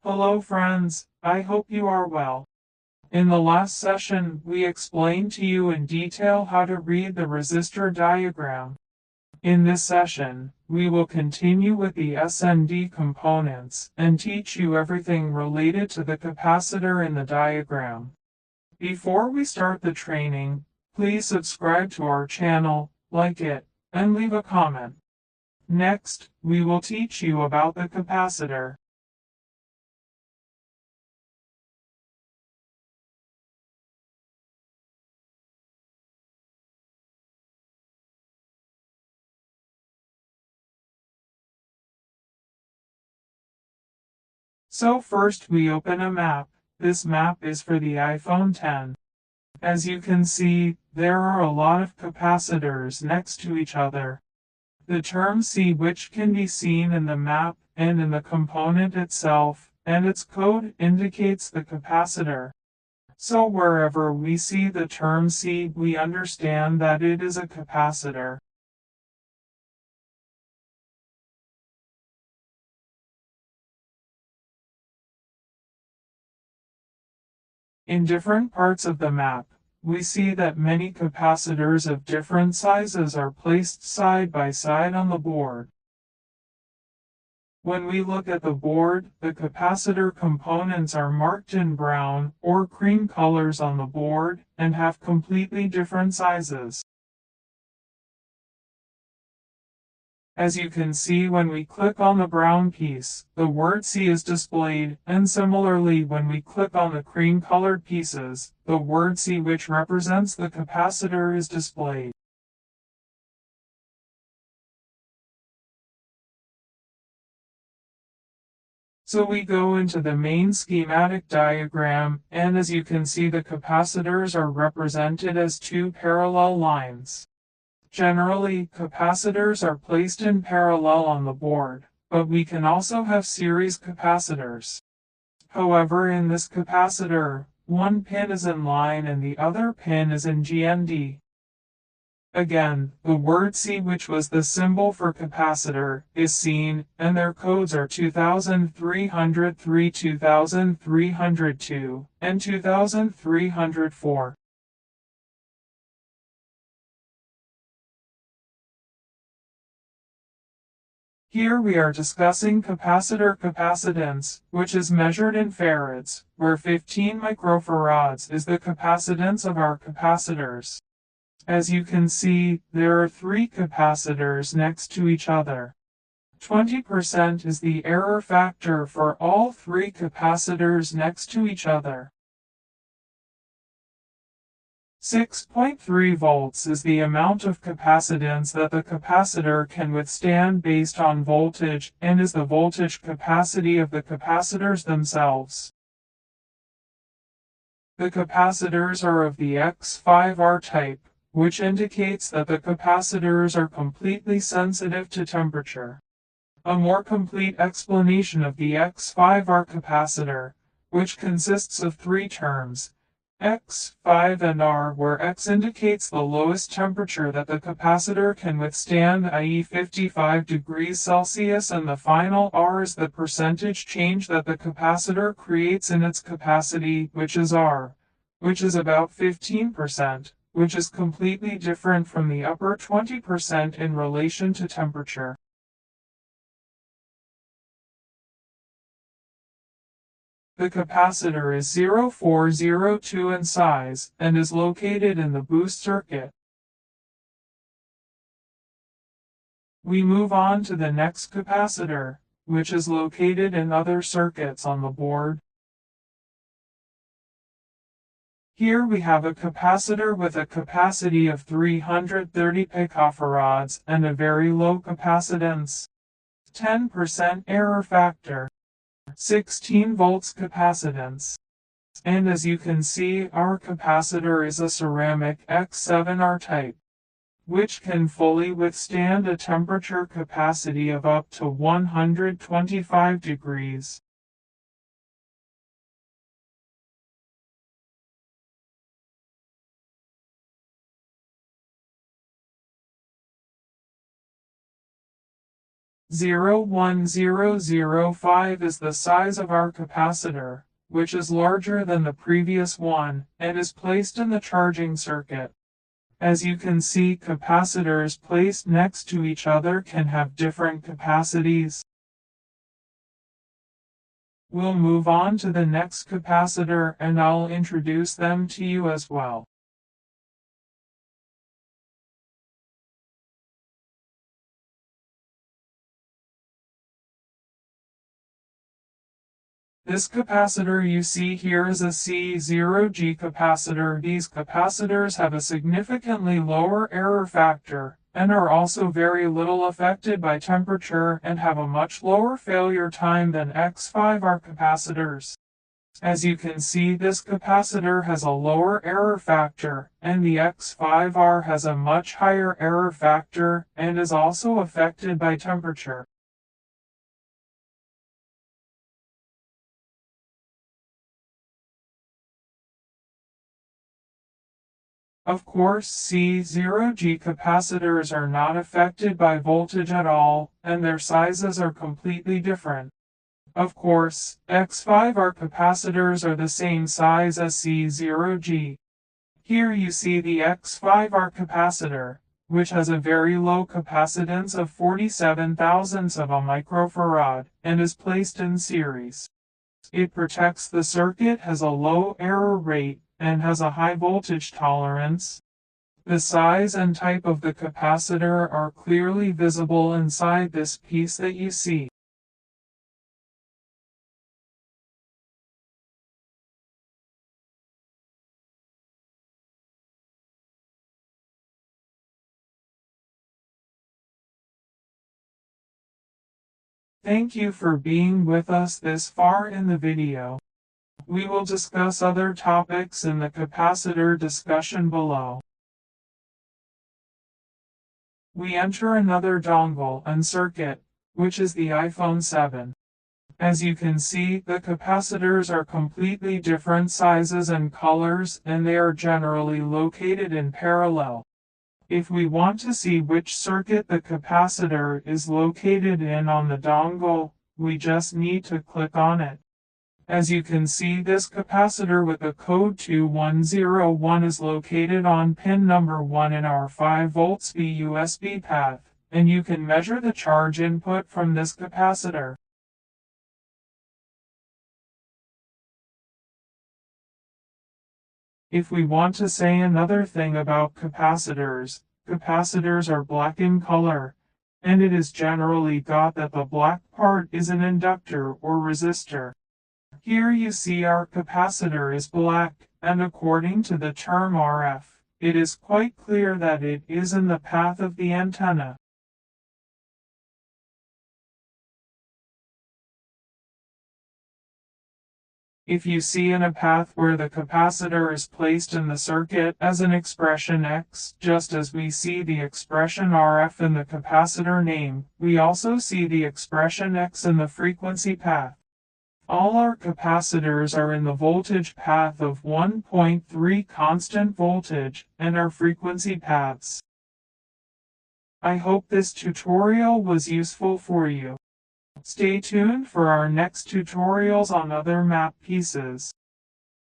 Hello friends, I hope you are well. In the last session, we explained to you in detail how to read the resistor diagram. In this session, we will continue with the SND components and teach you everything related to the capacitor in the diagram. Before we start the training, please subscribe to our channel, like it, and leave a comment. Next, we will teach you about the capacitor. So first we open a map. This map is for the iPhone X. As you can see, there are a lot of capacitors next to each other. The term C, which can be seen in the map and in the component itself, and its code indicates the capacitor. So wherever we see the term C, we understand that it is a capacitor. In different parts of the map, we see that many capacitors of different sizes are placed side by side on the board. When we look at the board, the capacitor components are marked in brown or cream colors on the board and have completely different sizes. As you can see, when we click on the brown piece, the word C is displayed, and similarly when we click on the cream-colored pieces, the word C, which represents the capacitor, is displayed. So we go into the main schematic diagram, and as you can see, the capacitors are represented as two parallel lines. Generally, capacitors are placed in parallel on the board, but we can also have series capacitors. However, in this capacitor, one pin is in line and the other pin is in GND. Again, the word C, which was the symbol for capacitor, is seen, and their codes are 2303, 2302, and 2304. Here we are discussing capacitor capacitance, which is measured in farads, where 15 microfarads is the capacitance of our capacitors. As you can see, there are three capacitors next to each other. 20% is the error factor for all three capacitors next to each other. 6.3 volts is the amount of capacitance that the capacitor can withstand based on voltage and is the voltage capacity of the capacitors themselves. The capacitors are of the X5R type, which indicates that the capacitors are completely sensitive to temperature. A more complete explanation of the X5R capacitor, which consists of three terms, X, 5 and R, where X indicates the lowest temperature that the capacitor can withstand, i.e. 55 degrees Celsius, and the final R is the percentage change that the capacitor creates in its capacity, which is R, which is about 15%, which is completely different from the upper 20% in relation to temperature. The capacitor is 0402 in size and is located in the boost circuit. We move on to the next capacitor, which is located in other circuits on the board. Here we have a capacitor with a capacity of 330 picofarads and a very low capacitance. 10% error factor. 16 volts capacitance. And as you can see, our capacitor is a ceramic X7R type, which can fully withstand a temperature capacity of up to 125 degrees. 0.01005 is the size of our capacitor, which is larger than the previous one, and is placed in the charging circuit. As you can see, capacitors placed next to each other can have different capacities. We'll move on to the next capacitor and I'll introduce them to you as well. This capacitor you see here is a C0G capacitor. These capacitors have a significantly lower error factor and are also very little affected by temperature and have a much lower failure time than X5R capacitors. As you can see, this capacitor has a lower error factor, and the X5R has a much higher error factor and is also affected by temperature. Of course, C0G capacitors are not affected by voltage at all, and their sizes are completely different. Of course, X5R capacitors are the same size as C0G. Here you see the X5R capacitor, which has a very low capacitance of 47 thousandths of a microfarad, and is placed in series. It protects the circuit, has a low error rate, and has a high voltage tolerance. The size and type of the capacitor are clearly visible inside this piece that you see. Thank you for being with us this far in the video. We will discuss other topics in the capacitor discussion below. We enter another dongle and circuit, which is the iPhone 7. As you can see, the capacitors are completely different sizes and colors, and they are generally located in parallel. If we want to see which circuit the capacitor is located in on the dongle, we just need to click on it. As you can see, this capacitor with the code 2101 is located on pin number 1 in our 5V USB path, and you can measure the charge input from this capacitor. If we want to say another thing about capacitors, capacitors are black in color, and it is generally thought that the black part is an inductor or resistor. Here you see our capacitor is black, and according to the term RF, it is quite clear that it is in the path of the antenna. If you see in a path where the capacitor is placed in the circuit as an expression X, just as we see the expression RF in the capacitor name, we also see the expression X in the frequency path. All our capacitors are in the voltage path of 1.3 constant voltage and are frequency paths. I hope this tutorial was useful for you. Stay tuned for our next tutorials on other map pieces.